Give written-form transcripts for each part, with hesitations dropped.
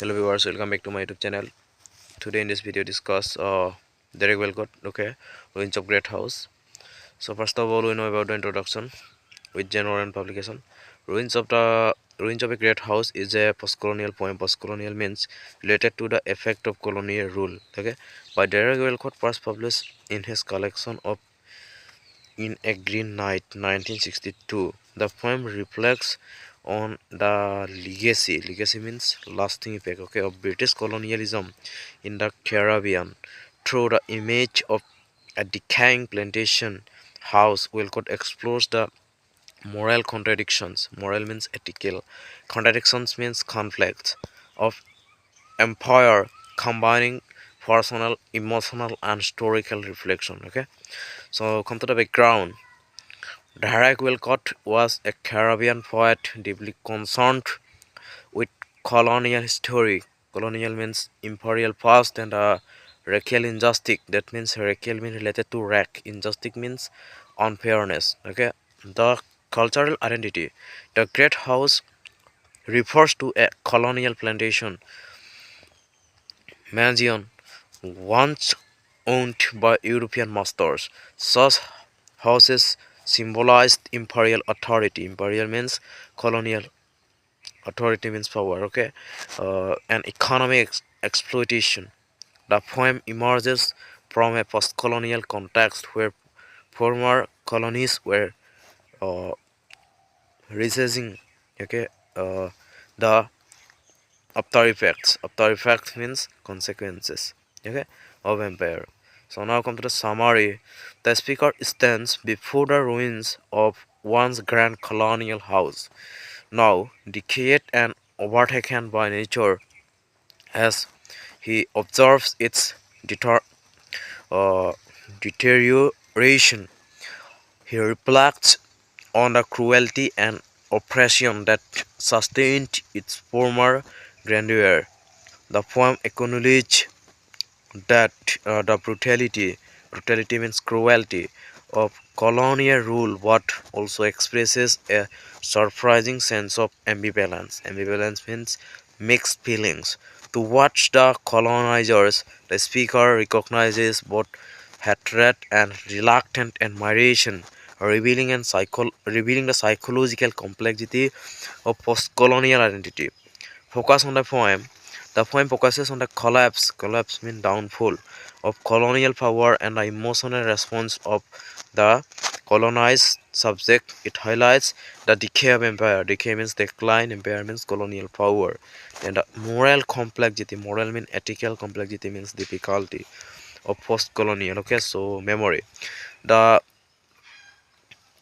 Hello viewers, welcome back to my YouTube channel. Today in this video discuss Derek Walcott, okay, Ruins of Great House. So first of all, we know about the introduction with genre and publication. Ruins of a Great House is a post-colonial poem. Post-colonial means related to the effect of colonial rule, okay, by Derek Walcott, first published in his collection of In a Green Night, 1962. The poem reflects on the legacy means lasting effect, okay, of British colonialism in the Caribbean through the image of a decaying plantation house. Walcott explores the moral contradictions. Moral means ethical, contradictions means conflicts of empire, combining personal, emotional and historical reflection, okay. So come to the background. Derek Walcott was a Caribbean poet deeply concerned with colonial history. Colonial means imperial past and racial injustice. That means racial means related to race. Injustice means unfairness. Okay. The cultural identity. The Great House refers to a colonial plantation mansion once owned by European masters. Such houses symbolized imperial authority. Imperial means colonial, authority means power, okay, and economic exploitation. The poem emerges from a post-colonial context where former colonies were uh, resisting, okay, the after effects. After effects means consequences, okay, of empire. So now come to the summary. The speaker stands before the ruins of once grand colonial house, now decayed and overtaken by nature. As he observes its uh, deterioration, he reflects on the cruelty and oppression that sustained its former grandeur. The poem acknowledges that the brutality means cruelty of colonial rule, but also expresses a surprising sense of ambivalence. Ambivalence means mixed feelings towards the colonizers. The speaker recognizes both hatred and reluctant admiration, revealing the psychological complexity of post-colonial identity. Focus on the poem. The poem focuses on the collapse means downfall, of colonial power and the emotional response of the colonized subject. It highlights the decay of empire. Decay means decline, empire means colonial power. And the moral complexity. Moral means ethical, complexity means difficulty of post-colonial. Okay, so memory. The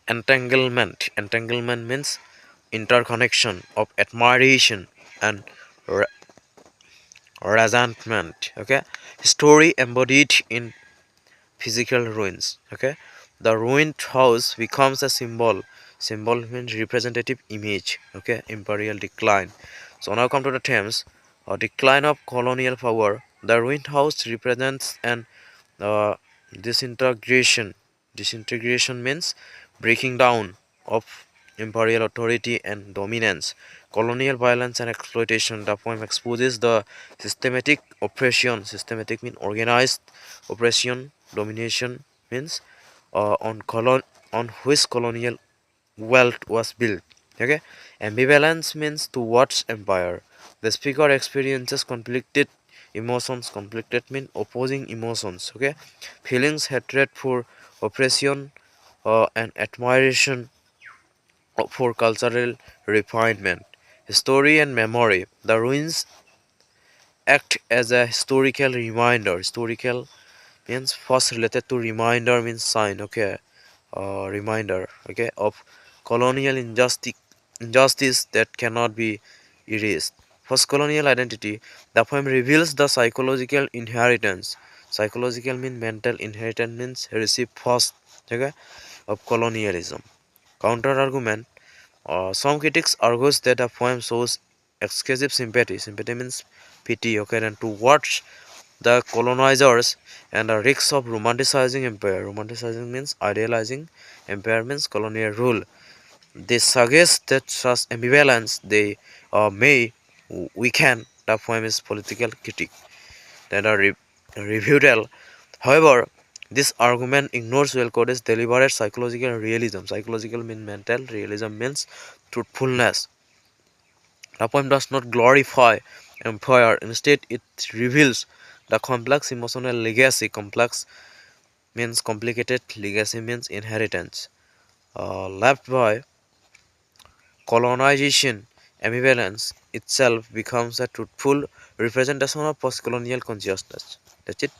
entanglement means interconnection of admiration and resentment, okay. Story embodied in physical ruins, okay. The ruined house becomes a symbol means representative image, okay. Imperial decline. So now come to the themes. A decline of colonial power. The ruined house represents an uh, disintegration. Disintegration means breaking down of imperial authority and dominance, colonial violence and exploitation. The poem exposes the systematic oppression. Systematic means organized oppression. Domination means on which colonial wealth was built. Okay, ambivalence means towards empire. The speaker experiences conflicted emotions. Conflicted mean opposing emotions, okay. Feelings hatred for oppression, and admiration for cultural refinement. History and memory. The ruins act as a historical reminder. Historical means first related to reminder means sign, okay. Reminder, okay, of colonial injustice that cannot be erased. First colonial identity. The poem reveals the psychological inheritance. Psychological means mental, inheritance means received first, okay, of colonialism. Counter argument. Some critics argues that the poem shows excessive sympathy. Sympathy means pity, okay, and towards the colonizers and the risks of romanticizing empire. Romanticizing means idealizing empire means colonial rule. They suggest that such ambivalence they may weaken Top poem is political critique. Then a rebuttal. However, this argument ignores Walcott's deliberate psychological realism. Psychological means mental, realism means truthfulness. The poem does not glorify empire, instead, it reveals the complex emotional legacy. Complex means complicated, legacy means inheritance. Left by colonization, ambivalence itself becomes a truthful representation of post colonial consciousness. That's it.